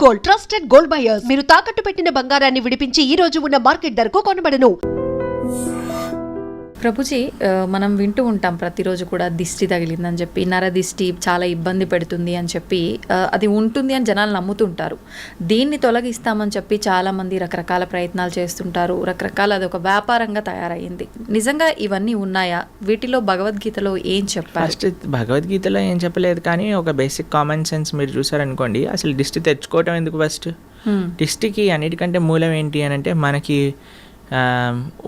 Gold, trusted gold buyers. మీరు తాకట్టు పెట్టిన బంగారాన్ని విడిపించి ఈ రోజు ఉన్న మార్కెట్ ధరకు కొనబడను. ప్రభుజీ, మనం వింటూ ఉంటాం ప్రతిరోజు కూడా దిష్టి తగిలిందని చెప్పి, నరదిష్టి చాలా ఇబ్బంది పెడుతుంది అని చెప్పి, అది ఉంటుంది అని జనాలు నమ్ముతుంటారు. దీన్ని తొలగిస్తామని చెప్పి చాలామంది రకరకాల ప్రయత్నాలు చేస్తుంటారు. రకరకాల అది ఒక వ్యాపారంగా తయారయ్యింది. నిజంగా ఇవన్నీ ఉన్నాయా? వీటిలో భగవద్గీతలో ఏం చెప్పారు? ఫస్ట్ భగవద్గీతలో ఏం చెప్పలేదు, కానీ ఒక బేసిక్ కామన్ సెన్స్ మీరు చూసారనుకోండి, అసలు దిష్టి తెచ్చుకోవటం ఎందుకు? ఫస్ట్ దిష్టికి అన్నిటికంటే మూలం ఏంటి అని అంటే, మనకి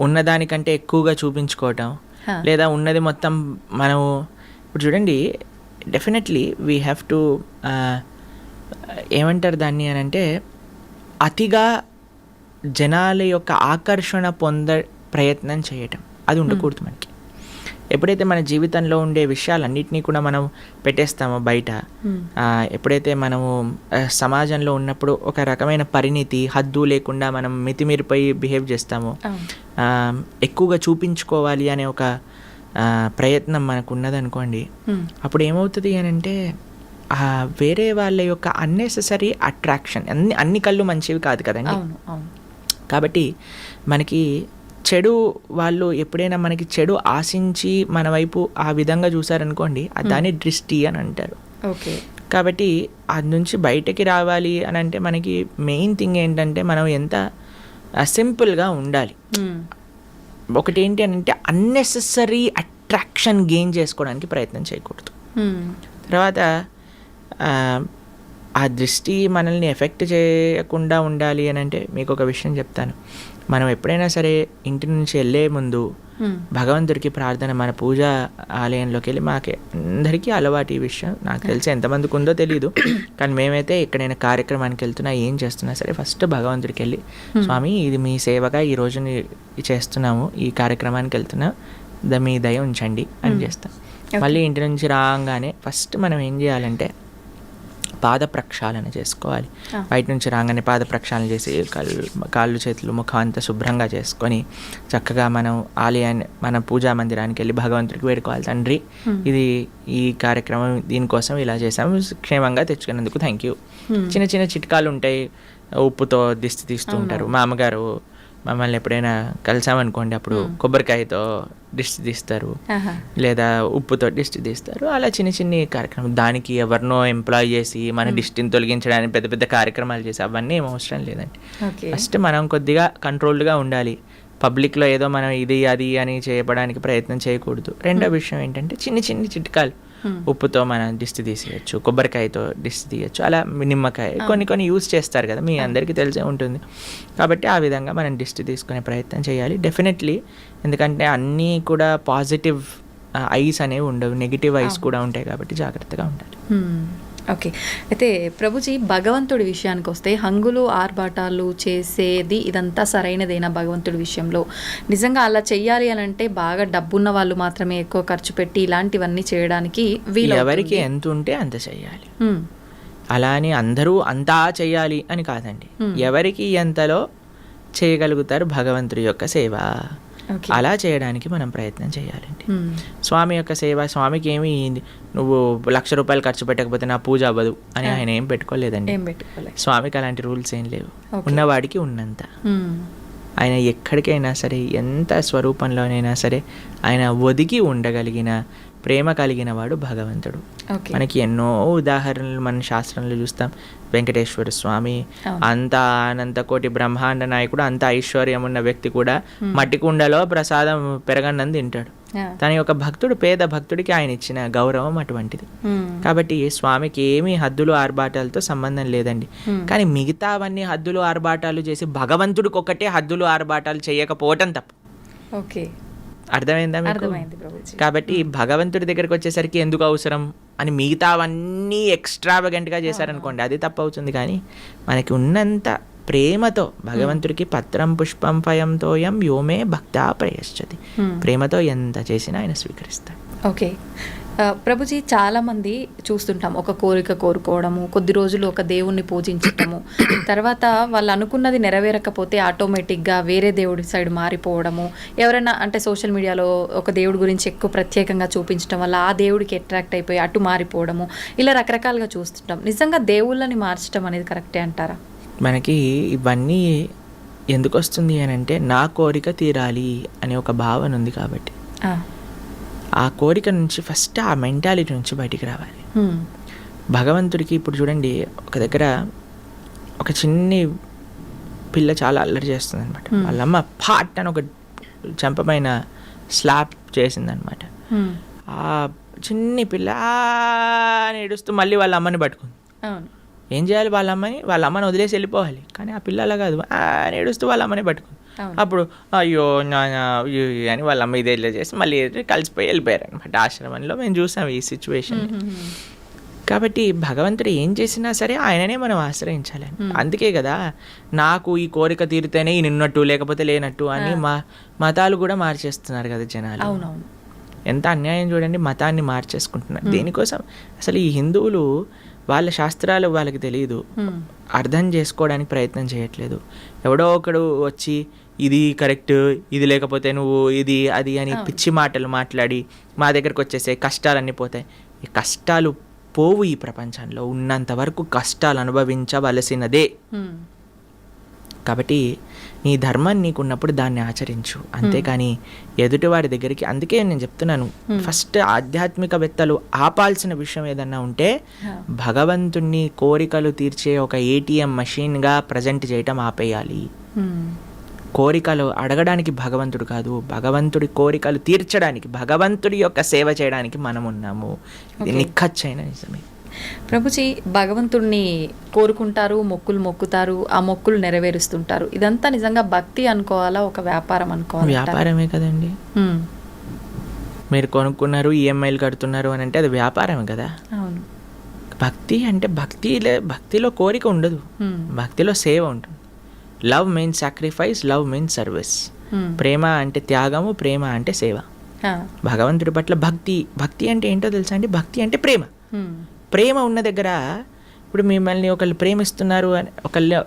ఉన్నదానికంటే ఎక్కువగా చూపించుకోవటం, లేదా ఉన్నది మొత్తం మనం ఇప్పుడు చూడండి, డెఫినెట్లీ వీ హ్యావ్ టు ఏమంటారు దాన్ని అని అంటే, అతిగా జనాల యొక్క ఆకర్షణ ప్రయత్నం చేయటం, అది ఉండకూడదు మనకి. ఎప్పుడైతే మన జీవితంలో ఉండే విషయాలన్నింటినీ కూడా మనం పెట్టేస్తామో బయట, ఎప్పుడైతే మనము సమాజంలో ఉన్నప్పుడు ఒక రకమైన పరిణితి, హద్దు లేకుండా మనం మితిమీరిపోయి బిహేవ్ చేస్తామో, ఎక్కువగా చూపించుకోవాలి అనే ఒక ప్రయత్నం మనకు ఉన్నదనుకోండి, అప్పుడు ఏమవుతుంది అని అంటే, వేరే వాళ్ళ యొక్క అన్నెసెసరీ అట్రాక్షన్, అన్ని కళ్ళు మంచివి కాదు కదండి. కాబట్టి మనకి చెడు వాళ్ళు ఎప్పుడైనా మనకి చెడు ఆశించి మన వైపు ఆ విధంగా చూసారనుకోండి, దాన్ని దృష్టి అని అంటారు. ఓకే. కాబట్టి అది నుంచి బయటకి రావాలి అని అంటే మనకి మెయిన్ థింగ్ ఏంటంటే, మనం ఎంత సింపుల్గా ఉండాలి. ఒకటి ఏంటి అని అంటే, అన్నెసెసరీ అట్రాక్షన్ గెయిన్ చేసుకోవడానికి ప్రయత్నం చేయకూడదు. తర్వాత ఆ దృష్టి మనల్ని ఎఫెక్ట్ చేయకుండా ఉండాలి అని అంటే, మీకు ఒక విషయం చెప్తాను. మనం ఎప్పుడైనా సరే ఇంటి నుంచి వెళ్ళే ముందు భగవంతుడికి ప్రార్థన, మన పూజా ఆలయంలోకి వెళ్ళి, మాకు అందరికీ అలవాటు ఈ విషయం, నాకు తెలిసి ఎంతమందికి ఉందో తెలియదు, కానీ మేమైతే ఎక్కడైనా కార్యక్రమానికి వెళ్తున్నా, ఏం చేస్తున్నా సరే ఫస్ట్ భగవంతుడికి వెళ్ళి, స్వామి ఇది మీ సేవగా ఈ రోజు చేస్తున్నాము, ఈ కార్యక్రమానికి వెళ్తున్నా, మీ దయ ఉంచండి అని చేస్తాం. మళ్ళీ ఇంటి నుంచి రాగానే ఫస్ట్ మనం ఏం చేయాలంటే, పాద ప్రక్షాళన చేసుకోవాలి. బయట నుంచి రాగానే పాద ప్రక్షాళన చేసి కాళ్ళు చేతులు ముఖం అంతా శుభ్రంగా చేసుకొని, చక్కగా మనం ఆలయాన్ని, మన పూజా మందిరానికి వెళ్ళి భగవంతుడికి వేడుకోవాలి, తండ్రి ఇది ఈ కార్యక్రమం దీనికోసం ఇలా చేసాము, క్షేమంగా తెచ్చుకున్నందుకు థ్యాంక్ యూ. చిన్న చిన్న చిట్కాలు ఉంటాయి. ఉప్పుతో దిష్టి తీస్తూ ఉంటారు. మా అమ్మగారు మమ్మల్ని ఎప్పుడైనా కలిసామనుకోండి, అప్పుడు కొబ్బరికాయతో దిష్టి తీస్తారు, లేదా ఉప్పుతో దిష్టి తీస్తారు. అలా చిన్న చిన్న కార్యక్రమం, దానికి ఎవరినో ఎంప్లాయ్ చేసి మన దిష్టిని తొలగించడానికి పెద్ద పెద్ద కార్యక్రమాలు చేసి అవన్నీ ఏం అవసరం లేదండి. ఫస్ట్ మనం కొద్దిగా కంట్రోల్డ్గా ఉండాలి. పబ్లిక్లో ఏదో మనం ఇది అది అని చేయడానికి ప్రయత్నం చేయకూడదు. రెండో విషయం ఏంటంటే, చిన్న చిన్న చిట్కాలు, ఉప్పుతో మనం దిష్టి తీసేయచ్చు, కొబ్బరికాయతో దిష్టి తీయచ్చు, అలా నిమ్మకాయ కొన్ని యూజ్ చేస్తారు కదా, మీ అందరికీ తెలిసే ఉంటుంది. కాబట్టి ఆ విధంగా మనం దిష్టి తీసుకునే ప్రయత్నం చేయాలి డెఫినెట్లీ. ఎందుకంటే అన్నీ కూడా పాజిటివ్ ఐస్ అనేవి ఉండవు, నెగిటివ్ ఐస్ కూడా ఉంటాయి, కాబట్టి జాగ్రత్తగా ఉండాలి. ఓకే. అయితే ప్రభుజీ, భగవంతుడి విషయానికి వస్తే, హంగులు ఆర్భాటాలు చేసేది ఇదంతా సరైనదేనా భగవంతుడి విషయంలో? నిజంగా అలా చెయ్యాలి అని అంటే బాగా డబ్బున్న వాళ్ళు మాత్రమే ఎక్కువ ఖర్చు పెట్టి ఇలాంటివన్నీ చేయడానికి వీలు? ఎవరికి ఎంత ఉంటే అంత చెయ్యాలి. అలా అని అందరూ అంతా చెయ్యాలి అని కాదండి. ఎవరికి ఎంతలో చేయగలుగుతారు భగవంతుడి యొక్క సేవ, అలా చేయడానికి మనం ప్రయత్నం చేయాలండి. స్వామి యొక్క సేవ, స్వామికి ఏమి నువ్వు 1,00,000 రూపాయలు ఖర్చు పెట్టకపోతే నా పూజ అవ్వదు అని ఆయన ఏం పెట్టుకోలేదండి. స్వామికి అలాంటి రూల్స్ ఏం లేవు. ఉన్నవాడికి ఉన్నంత. ఆయన ఎక్కడికైనా సరే, ఎంత స్వరూపంలోనైనా సరే, ఆయన ఒదిగి ఉండగలిగిన ప్రేమ కలిగిన వాడు భగవంతుడు. మనకి ఎన్నో ఉదాహరణలు మన శాస్త్రంలో చూస్తాం. వెంకటేశ్వర స్వామి అంత అనంత కోటి బ్రహ్మాండ నాయకుడు, అంత ఐశ్వర్యం ఉన్న వ్యక్తి కూడా మట్టి కుండలో ప్రసాదం పెరగన్నం తింటాడు. తన యొక్క భక్తుడు, పేద భక్తుడికి ఆయన ఇచ్చిన గౌరవం అటువంటిది. కాబట్టి స్వామికి ఏమీ హద్దులు ఆర్భాటాలతో సంబంధం లేదండి. కానీ మిగతావన్నీ హద్దులు ఆర్భాటాలు చేసి భగవంతుడికి ఒకటే హద్దులు ఆర్భాటాలు చేయకపోవటం తప్పు. ఓకే, అర్థమైందా? కాబట్టి భగవంతుడి దగ్గరికి వచ్చేసరికి ఎందుకు అవసరం అని మిగతావన్నీ ఎక్స్ట్రావగెంట్గా చేశారనుకోండి, అది తప్పు అవుతుంది. కానీ మనకి ఉన్నంత ప్రేమతో భగవంతుడికి పత్రం పుష్పం ఫయం తోయం యోమే భక్తా ప్రయశ్చతి, ప్రేమతో ఎంత చేసినా ఆయన స్వీకరిస్తాడు. ఓకే. ప్రభుజీ చాలామంది చూస్తుంటాం, ఒక కోరిక కోరుకోవడము, కొద్ది రోజులు ఒక దేవుణ్ణి పూజించటము, తర్వాత వాళ్ళు అనుకున్నది నెరవేరకపోతే ఆటోమేటిక్గా వేరే దేవుడి సైడ్ మారిపోవడము, ఎవరైనా అంటే సోషల్ మీడియాలో ఒక దేవుడి గురించి ఎక్కువ ప్రత్యేకంగా చూపించడం వల్ల ఆ దేవుడికి అట్రాక్ట్ అయిపోయి అటు మారిపోవడము, ఇలా రకరకాలుగా చూస్తుంటాం. నిజంగా దేవుళ్ళని మార్చడం అనేది కరెక్టే అంటారా? మనకి ఇవన్నీ ఎందుకు వస్తుంది అని అంటే, నా కోరిక తీరాలి అనే ఒక భావన ఉంది కాబట్టి. ఆ కోరిక నుంచి ఫస్ట్ ఆ మెంటాలిటీ నుంచి బయటికి రావాలి. భగవంతుడికి ఇప్పుడు చూడండి, ఒక దగ్గర ఒక చిన్ని పిల్ల చాలా అల్లరి చేస్తుంది అనమాట. వాళ్ళమ్మ పాట్ అని ఒక చంపమైన స్లాప్ చేసిందనమాట. ఆ చిన్ని పిల్ల అని ఏడుస్తూ మళ్ళీ వాళ్ళ అమ్మని పట్టుకుంది. ఏం చేయాలి? వాళ్ళ అమ్మని వదిలేసి వెళ్ళిపోవాలి. కానీ ఆ పిల్ల అలా కాదు, అని ఏడుస్తూ వాళ్ళ అమ్మని పట్టుకుంది. అప్పుడు అయ్యో అని వాళ్ళ అమ్మ ఇదే చేసి మళ్ళీ కలిసిపోయి వెళ్ళిపోయారు అనమాట. ఆశ్రమంలో మేము చూసాం ఈ సిచ్యువేషన్. కాబట్టి భగవంతుడు ఏం చేసినా సరే ఆయననే మనం ఆశ్రయించాలి. అందుకే కదా నాకు ఈ కోరిక తీరితేనే నిన్నట్టు లేకపోతే లేనట్టు అని మతాలు కూడా మార్చేస్తున్నారు కదా జనాలు. ఎంత అన్యాయం చూడండి, మతాన్ని మార్చేసుకుంటున్నారు. దేనికోసం? అసలు ఈ హిందువులు వాళ్ళ శాస్త్రాలు వాళ్ళకి తెలియదు, అర్థం చేసుకోవడానికి ప్రయత్నం చేయట్లేదు. ఎవడో ఒకడు వచ్చి ఇది కరెక్ట్, ఇది లేకపోతే నువ్వు ఇది అది అని పిచ్చి మాటలు మాట్లాడి మా దగ్గరకు వచ్చేసే కష్టాలన్నీ పోతాయి. ఈ కష్టాలు పోవు. ఈ ప్రపంచంలో ఉన్నంత వరకు కష్టాలు అనుభవించవలసినదే. కాబట్టి నీ ధర్మం నీకున్నప్పుడు దాన్ని ఆచరించు, అంతేకాని ఎదుటివారి దగ్గరికి. అందుకే నేను చెప్తున్నాను, ఫస్ట్ ఆధ్యాత్మికవేత్తలు ఆపాల్సిన విషయం ఏదన్నా ఉంటే భగవంతుణ్ణి కోరికలు తీర్చే ఒక ఏటీఎం మషిన్గా ప్రజెంట్ చేయటం ఆపేయాలి. కోరికలు అడగడానికి భగవంతుడు కాదు, భగవంతుడి కోరికలు తీర్చడానికి, భగవంతుడి యొక్క సేవ చేయడానికి మనం ఉన్నాము. ఇది నిఖచ్చైన నిజమే. ప్రభుజీ, భగవంతుడిని కోరుకుంటారు, మొక్కులు మొక్కుతారు, ఆ మొక్కులు నెరవేరుస్తుంటారు. ఇదంతా నిజంగా భక్తి అనుకోవాలా, ఒక వ్యాపారం అనుకోవాలా? వ్యాపారమే కదండి. మీరు కొనుక్కున్నారు, ఈఎంఐలు కడుతున్నారు అని అంటే అది వ్యాపారమే కదా. అవును. భక్తి అంటే భక్తిలో కోరిక ఉండదు, భక్తిలో సేవ ఉంటుంది. Love means sacrifice, love means service. ప్రేమ అంటే త్యాగము, ప్రేమ అంటే సేవ. భగవంతుడి పట్ల భక్తి అంటే ఏంటో తెలుసా అండి? భక్తి అంటే ప్రేమ. ప్రేమ ఉన్న దగ్గర, ఇప్పుడు మిమ్మల్ని ఒకళ్ళు ప్రేమిస్తున్నారు అని, ఒకళ్ళు,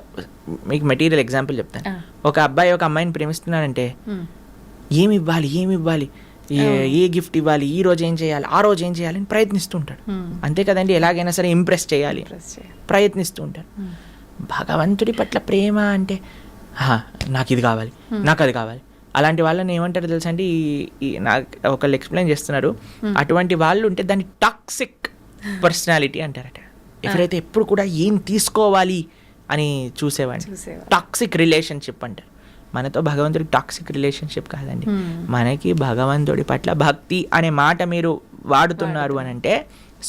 మీకు మెటీరియల్ ఎగ్జాంపుల్ చెప్తాను. ఒక అబ్బాయి ఒక అమ్మాయిని ప్రేమిస్తున్నారంటే ఏమి ఇవ్వాలి, ఏ గిఫ్ట్ ఇవ్వాలి, ఈ రోజు ఏం చేయాలి, ఆ రోజు ఏం చేయాలి అని ప్రయత్నిస్తూ ఉంటాడు. అంతే కదండి, ఎలాగైనా సరే ఇంప్రెస్ చేయాలి ప్రయత్నిస్తూ ఉంటాడు. భగవంతుడి పట్ల ప్రేమ అంటే నాకు ఇది కావాలి, నాకు అది కావాలి. అలాంటి వాళ్ళని ఏమంటారు తెలుసా అండి? నాకు ఒకళ్ళు ఎక్స్ప్లెయిన్ చేస్తున్నారు, అటువంటి వాళ్ళు ఉంటే దాన్ని టాక్సిక్ పర్సనాలిటీ అంటారట. ఎవరైతే ఎప్పుడు కూడా ఏం తీసుకోవాలి అని చూసేవాడిని టాక్సిక్ రిలేషన్షిప్ అంటారు. మనతో భగవంతుడికి టాక్సిక్ రిలేషన్షిప్ కాదండి. మనకి భగవంతుడి పట్ల భక్తి అనే మాట మీరు వాడుతున్నారు అని అంటే,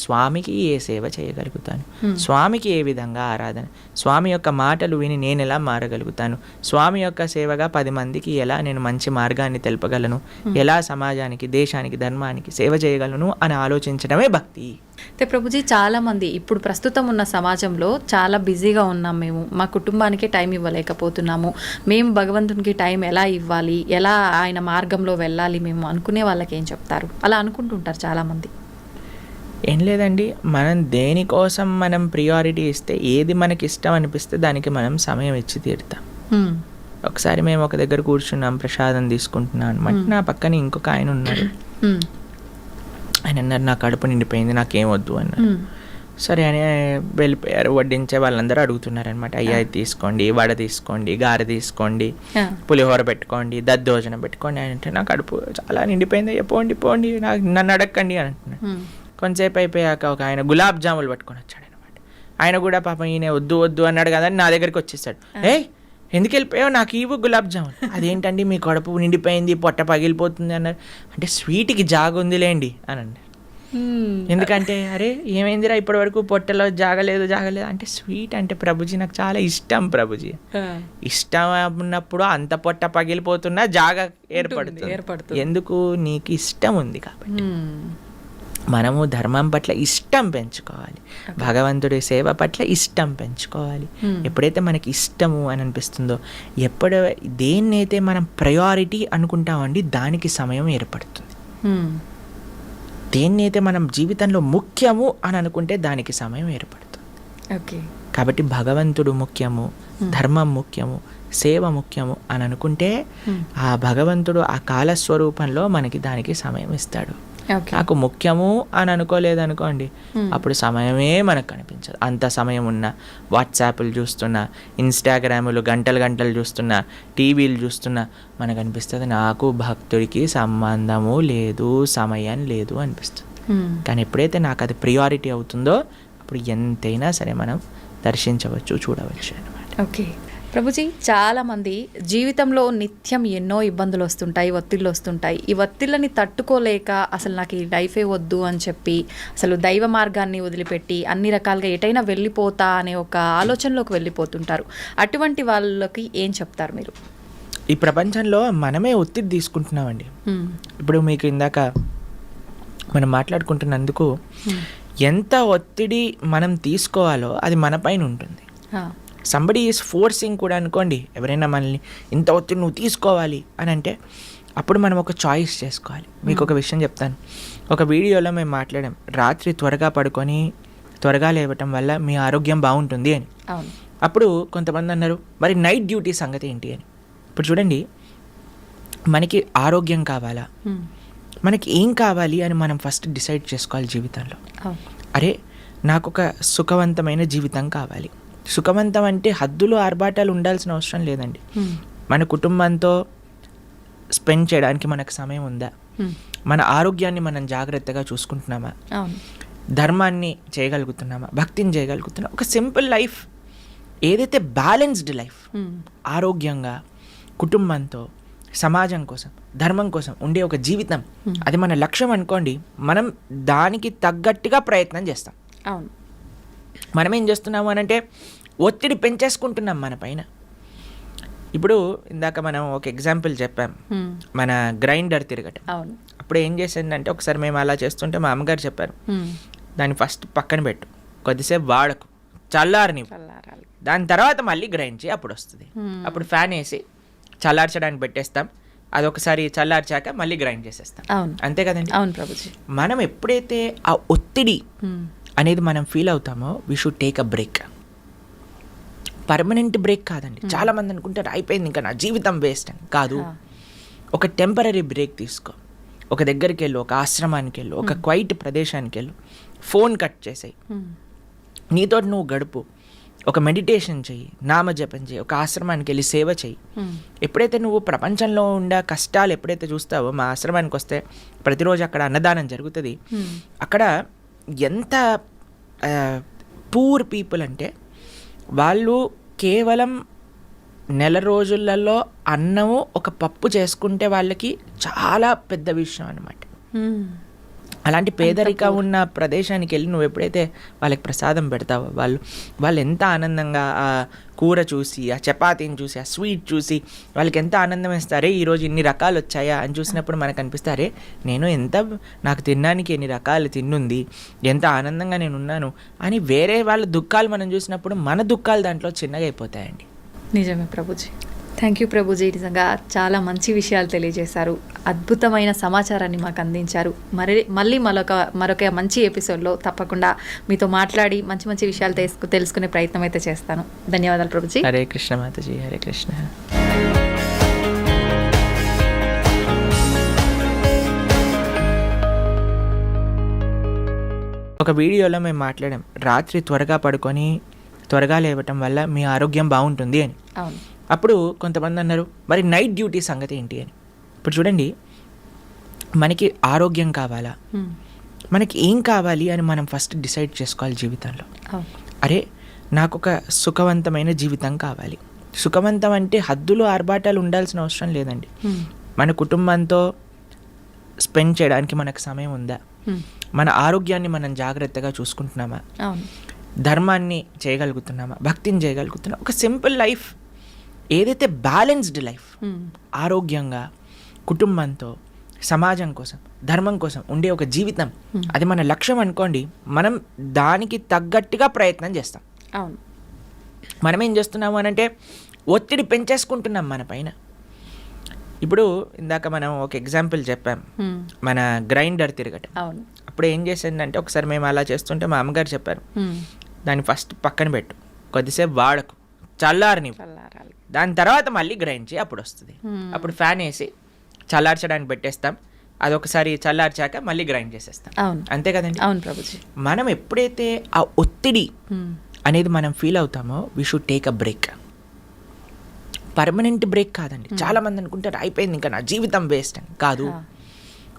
స్వామికి ఏ సేవ చేయగలుగుతాను, స్వామికి ఏ విధంగా ఆరాధన, స్వామి యొక్క మాటలు విని నేను ఎలా మారగలుగుతాను, స్వామి యొక్క సేవగా 10 మందికి ఎలా నేను మంచి మార్గాన్ని తెలపగలను, ఎలా సమాజానికి, దేశానికి, ధర్మానికి సేవ చేయగలను అని ఆలోచించడమే భక్తి. అయితే ప్రభుజీ, చాలామంది ఇప్పుడు ప్రస్తుతం ఉన్న సమాజంలో చాలా బిజీగా ఉన్నాం, మేము మా కుటుంబానికే టైం ఇవ్వలేకపోతున్నాము, మేము భగవంతునికి టైం ఎలా ఇవ్వాలి, ఎలా ఆయన మార్గంలో వెళ్ళాలి మేము అనుకునే వాళ్ళకి ఏం చెప్తారు? అలా అనుకుంటుంటారు చాలామంది. ఏం లేదండి, మనం దేనికోసం మనం ప్రియారిటీ ఇస్తే, ఏది మనకి ఇష్టం అనిపిస్తే దానికి మనం సమయం ఇచ్చి తీరుతాం. ఒకసారి మేము ఒక దగ్గర కూర్చున్నాం, ప్రసాదం తీసుకుంటున్నాం అనమాట. నా పక్కన ఇంకొక ఆయన ఉన్నారు. ఆయన అన్నారు, నా కడుపు నిండిపోయింది, నాకేం వద్దు అన్నారు. సరే అని వెళ్ళిపోయారు. వడ్డించే వాళ్ళందరూ అడుగుతున్నారు అనమాట, అయ్యా ఇది తీసుకోండి, వడ తీసుకోండి, గారె తీసుకోండి, పులిహోర పెట్టుకోండి, దద్దోజనం పెట్టుకోండి అంటే, నా కడుపు చాలా నిండిపోయింది, అయ్యా పోండి నన్ను అడగండి అని అంటున్నాడు. కొంతసేపు అయిపోయాక ఒక ఆయన గులాబ్ జాములు పట్టుకొని వచ్చాడు అనమాట. ఆయన కూడా పాపం ఈయన వద్దు అన్నాడు కదా అని నా దగ్గరికి వచ్చేసాడు. ఎందుకు వెళ్ళిపోయావు, నాకు ఇవ్వు గులాబ్ జామున్. అదేంటండి మీ కడుపు నిండిపోయింది, పొట్ట పగిలిపోతుంది అన్నారు. అంటే స్వీట్కి జాగుందిలేండి అని అన్నారు. ఎందుకంటే అరే ఏమైందిరా ఇప్పటి వరకు పొట్టలో జాగలేదు అంటే, స్వీట్ అంటే ప్రభుజీ నాకు చాలా ఇష్టం ప్రభుజీ. ఇష్టం ఉన్నప్పుడు అంత పొట్ట పగిలిపోతున్నా జాగ ఏర్పడుతుంది. ఎందుకు? నీకు ఇష్టం ఉంది కాబట్టి. మనము ధర్మం పట్ల ఇష్టం పెంచుకోవాలి, భగవంతుడి సేవ పట్ల ఇష్టం పెంచుకోవాలి. ఎప్పుడైతే మనకి ఇష్టము అని అనిపిస్తుందో, దేన్నైతే మనం ప్రయారిటీ అనుకుంటామండి దానికి సమయం ఏర్పడుతుంది. దేన్నైతే మనం జీవితంలో ముఖ్యము అని అనుకుంటే దానికి సమయం ఏర్పడుతుంది. ఓకే. కాబట్టి భగవంతుడు ముఖ్యము, ధర్మం ముఖ్యము, సేవ ముఖ్యము అని అనుకుంటే ఆ భగవంతుడు ఆ కాలస్వరూపంలో మనకి దానికి సమయం ఇస్తాడు. ఓకే. నాకు ముఖ్యము అని అనుకోలేదనుకోండి, అప్పుడు సమయమే మనకు కనిపించదు. అంత సమయం ఉన్నా వాట్సాప్లు చూస్తున్నా, ఇన్స్టాగ్రాములు గంటలు గంటలు చూస్తున్నా, టీవీలు చూస్తున్నా మనకు అనిపిస్తుంది నాకు భక్తుడికి సంబంధము లేదు, సమయం లేదు అనిపిస్తుంది. కానీ ఎప్పుడైతే నాకు అది ప్రియారిటీ అవుతుందో అప్పుడు ఎంతైనా సరే మనం దర్శించవచ్చు, చూడవచ్చు అన్నమాట. ఓకే. ప్రభుజీ, చాలామంది జీవితంలో నిత్యం ఎన్నో ఇబ్బందులు వస్తుంటాయి, ఒత్తిళ్ళు వస్తుంటాయి. ఈ ఒత్తిళ్ళని తట్టుకోలేక అసలు నాకు ఈ లైఫే వద్దు అని చెప్పి అసలు దైవ మార్గాన్ని వదిలిపెట్టి అన్ని రకాలుగా ఎటైనా వెళ్ళిపోతా అనే ఒక ఆలోచనలోకి వెళ్ళిపోతుంటారు. అటువంటి వాళ్ళకి ఏం చెప్తారు మీరు? ఈ ప్రపంచంలో మనమే ఒత్తిడి తీసుకుంటున్నామండి. ఇప్పుడు మీకు ఇందాక మనం మాట్లాడుకుంటున్నందుకు ఎంత ఒత్తిడి మనం తీసుకోవాలో అది మన పైన ఉంటుంది. సంబడి ఈజ్ ఫోర్సింగ్ కూడా అనుకోండి, ఎవరైనా మనల్ని ఇంత ఒత్తిడి నువ్వు తీసుకోవాలి అని అంటే అప్పుడు మనం ఒక చాయిస్ చేసుకోవాలి. మీకు ఒక విషయం చెప్తాను. ఒక వీడియోలో మేము మాట్లాడాం, రాత్రి త్వరగా పడుకొని త్వరగా లేవటం వల్ల మీ ఆరోగ్యం బాగుంటుంది అని. అప్పుడు కొంతమంది అన్నారు, మరి నైట్ డ్యూటీ సంగతి ఏంటి అని. ఇప్పుడు చూడండి, మనకి ఆరోగ్యం కావాలా, మనకి ఏం కావాలి అని మనం ఫస్ట్ డిసైడ్ చేసుకోవాలి జీవితంలో. అరే నాకు ఒక సుఖవంతమైన జీవితం కావాలి. సుఖవంతం అంటే హద్దులు ఆర్భాటాలు ఉండాల్సిన అవసరం లేదండి. మన కుటుంబంతో స్పెండ్ చేయడానికి మనకు సమయం ఉందా, మన ఆరోగ్యాన్ని మనం జాగ్రత్తగా చూసుకుంటున్నామా, ధర్మాన్ని చేయగలుగుతున్నామా, భక్తిని చేయగలుగుతున్నామా, ఒక సింపుల్ లైఫ్, ఏదైతే బ్యాలెన్స్డ్ లైఫ్, ఆరోగ్యంగా కుటుంబంతో సమాజం కోసం ధర్మం కోసం ఉండే ఒక జీవితం, అది మన లక్ష్యం అనుకోండి. మనం దానికి తగ్గట్టుగా ప్రయత్నం చేస్తాం. అవును. మనం ఏం చేస్తున్నాము అని అంటే ఒత్తిడి పెంచేసుకుంటున్నాం మన పైన. ఇప్పుడు ఇందాక మనం ఒక ఎగ్జాంపుల్ చెప్పాం, మన గ్రైండర్ తిరగటం. అవును. అప్పుడు ఏం చేసిందంటే ఒకసారి మేము అలా చేస్తుంటే మా అమ్మగారు చెప్పారు, దాన్ని ఫస్ట్ పక్కన పెట్టు, కొద్దిసేపు వాడకు, చల్లారని, దాని తర్వాత మళ్ళీ గ్రైండ్ చేయి, అప్పుడు వస్తుంది. అప్పుడు ఫ్యాన్ వేసి చల్లార్చడానికి పెట్టేస్తాం, అదొకసారి చల్లార్చాక మళ్ళీ గ్రైండ్ చేసేస్తాం. అంతే కదండి. అవును ప్రభుజీ. మనం ఎప్పుడైతే ఆ ఒత్తిడి అనేది మనం ఫీల్ అవుతామో we should take a break. Permanent break కాదండి. చాలా మంది అనుకుంటారు అయిపోయింది ఇంకా నా జీవితం వేస్ట్ అని. కాదు, ఒక టెంపరీ బ్రేక్ తీసుకో. ఒక దగ్గరికి వెళ్ళు, ఒక ఆశ్రమానికి వెళ్ళు, ఒక క్వైట్ ప్రదేశానికి వెళ్ళు, ఫోన్ కట్ చేసేయి, నీతో నువ్వు గడుపు, ఒక మెడిటేషన్ చెయ్యి, నామజపం చెయ్యి, ఒక ఆశ్రమానికి వెళ్ళి సేవ చెయ్యి. ఎప్పుడైతే నువ్వు ప్రపంచంలో ఉండే కష్టాలు ఎప్పుడైతే చూస్తావో, మా ఆశ్రమానికి వస్తే ప్రతిరోజు అక్కడ అన్నదానం జరుగుతుంది. అక్కడ ఎంత పూర్ పీపుల్ అంటే వాళ్ళు కేవలం నెల రోజులలో అన్నము ఒక పప్పు చేసుకుంటే వాళ్ళకి చాలా పెద్ద విషయం అన్నమాట. అలాంటి పేదరిక ఉన్న ప్రదేశానికి వెళ్ళి నువ్వు ఎప్పుడైతే వాళ్ళకి ప్రసాదం పెడతావో వాళ్ళు ఎంత ఆనందంగా ఆ కూర చూసి, ఆ చపాతీని చూసి, ఆ స్వీట్ చూసి వాళ్ళకి ఎంత ఆనందం వేస్తారే, ఈరోజు ఇన్ని రకాలు వచ్చాయా అని చూసినప్పుడు మనకు అనిపిస్తారే, నేను నాకు తినడానికి ఎన్ని రకాలు తిన్నుంది, ఎంత ఆనందంగా నేను ఉన్నాను అని. వేరే వాళ్ళ దుఃఖాలు మనం చూసినప్పుడు మన దుఃఖాలు దాంట్లో చిన్నగా అయిపోతాయండి. నిజమే ప్రభుజీ. Thank you Prabhuji. నిజంగా చాలా మంచి విషయాలు తెలియజేశారు, అద్భుతమైన సమాచారాన్ని మాకు అందించారు. మళ్ళీ మరొక మంచి ఎపిసోడ్లో తప్పకుండా మీతో మాట్లాడి మంచి మంచి విషయాలు తెలుసుకునే ప్రయత్నం అయితే చేస్తాను. ధన్యవాదాలు ప్రభుజీ. హరే కృష్ణ మాతాజీ. హరే కృష్ణ. ఒక వీడియోలో మేము మాట్లాడాం, రాత్రి త్వరగా పడుకొని త్వరగా లేవటం వల్ల మీ ఆరోగ్యం బాగుంటుంది అని. అవును. అప్పుడు కొంతమంది అన్నారు, మరి నైట్ డ్యూటీ సంగతి ఏంటి అని. ఇప్పుడు చూడండి, మనకి ఆరోగ్యం కావాలా, మనకి ఏం కావాలి అని మనం ఫస్ట్ డిసైడ్ చేసుకోవాలి జీవితంలో. అరే నాకు ఒక సుఖవంతమైన జీవితం కావాలి. సుఖవంతం అంటే హద్దులు ఆర్భాటాలు ఉండాల్సిన అవసరం లేదండి. మన కుటుంబంతో స్పెండ్ చేయడానికి మనకు సమయం ఉందా, మన ఆరోగ్యాన్ని మనం జాగ్రత్తగా చూసుకుంటున్నామా, ధర్మాన్ని చేయగలుగుతున్నామా, భక్తిని చేయగలుగుతున్నామా, ఒక సింపుల్ లైఫ్, ఏదైతే బ్యాలెన్స్డ్ లైఫ్, ఆరోగ్యంగా కుటుంబంతో సమాజం కోసం ధర్మం కోసం ఉండే ఒక జీవితం, అది మన లక్ష్యం అనుకోండి. మనం దానికి తగ్గట్టుగా ప్రయత్నం చేస్తాం. అవును. మనం ఏం చేస్తున్నాము అని అంటే ఒత్తిడి పెంచేసుకుంటున్నాం మన పైన. ఇప్పుడు ఇందాక మనం ఒక ఎగ్జాంపుల్ చెప్పాం, మన గ్రైండర్ తిరగటం. అవును. అప్పుడు ఏం చేసిందంటే ఒకసారి మేము అలా చేస్తుంటే మా అమ్మగారు చెప్పారు, దాన్ని ఫస్ట్ పక్కన పెట్టు, కొద్దిసేపు వాడకు, చల్లారని, దాని తర్వాత మళ్ళీ గ్రైండ్ చేయి, అప్పుడు వస్తుంది. అప్పుడు ఫ్యాన్ వేసి చల్లార్చడానికి పెట్టేస్తాం, అదొకసారి చల్లార్చాక మళ్ళీ గ్రైండ్ చేసేస్తాం. అవును, అంతే కదండి. అవును ప్రభుజీ. మనం ఎప్పుడైతే ఆ ఒత్తిడి అనేది మనం ఫీల్ అవుతామో we should take a break. Permanent break కాదండి. చాలా మంది అనుకుంటారు అయిపోయింది ఇంకా నా జీవితం వేస్ట్ అని. కాదు,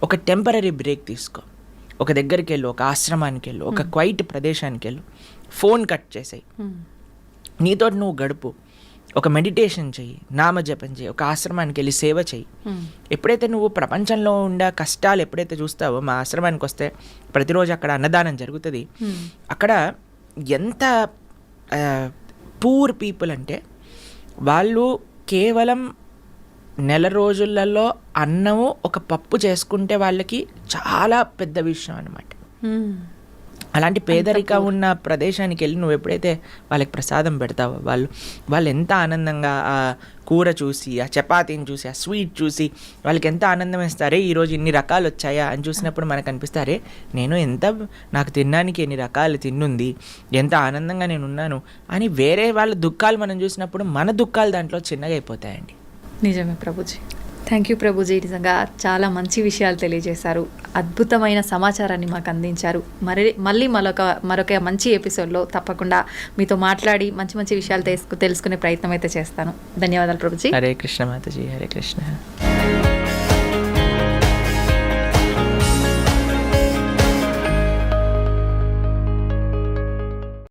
ఒక టెంపరీ బ్రేక్ తీసుకో. ఒక దగ్గరికి వెళ్ళు, ఒక ఆశ్రమానికి వెళ్ళు, ఒక క్వైట్ ప్రదేశానికి వెళ్ళు, ఫోన్ కట్ చేసేయి, నీతో నువ్వు గడుపు, ఒక మెడిటేషన్ చెయ్యి, నామజపం చెయ్యి, ఒక ఆశ్రమానికి వెళ్ళి సేవ చెయ్యి. ఎప్పుడైతే నువ్వు ప్రపంచంలో ఉండే కష్టాలు ఎప్పుడైతే చూస్తావో, మా ఆశ్రమానికి వస్తే ప్రతిరోజు అక్కడ అన్నదానం జరుగుతుంది. అక్కడ ఎంత పూర్ పీపుల్ అంటే వాళ్ళు కేవలం నెల రోజులలో అన్నము ఒక పప్పు చేసుకుంటే వాళ్ళకి చాలా పెద్ద విషయం అన్నమాట. అలాంటి పేదరిక ఉన్న ప్రదేశానికి వెళ్ళి నువ్వు ఎప్పుడైతే వాళ్ళకి ప్రసాదం పెడతావో వాళ్ళు ఎంత ఆనందంగా ఆ కూర చూసి, ఆ చపాతీని చూసి, ఆ స్వీట్ చూసి వాళ్ళకి ఎంత ఆనందం వేస్తారే, ఈరోజు ఇన్ని రకాలు వచ్చాయా అని చూసినప్పుడు మనకు అనిపిస్తారే, నాకు తినడానికి ఎన్ని రకాలు తిన్నుంది, ఎంత ఆనందంగా నేను ఉన్నాను అని. వేరే వాళ్ళ దుఃఖాలు మనం చూసినప్పుడు మన దుఃఖాలు దాంట్లో చిన్నగా అయిపోతాయండి. నిజమే ప్రభుజీ. Thank you Prabhuji. నిజంగా చాలా మంచి విషయాలు తెలియజేశారు, అద్భుతమైన సమాచారాన్ని మాకు అందించారు. మళ్ళీ మరొక మంచి ఎపిసోడ్లో తప్పకుండా మీతో మాట్లాడి మంచి మంచి విషయాలు తెలుసుకునే ప్రయత్నం అయితే చేస్తాను. ధన్యవాదాలు ప్రభుజీ. హరే కృష్ణ మాతాజీ, హరే కృష్ణ.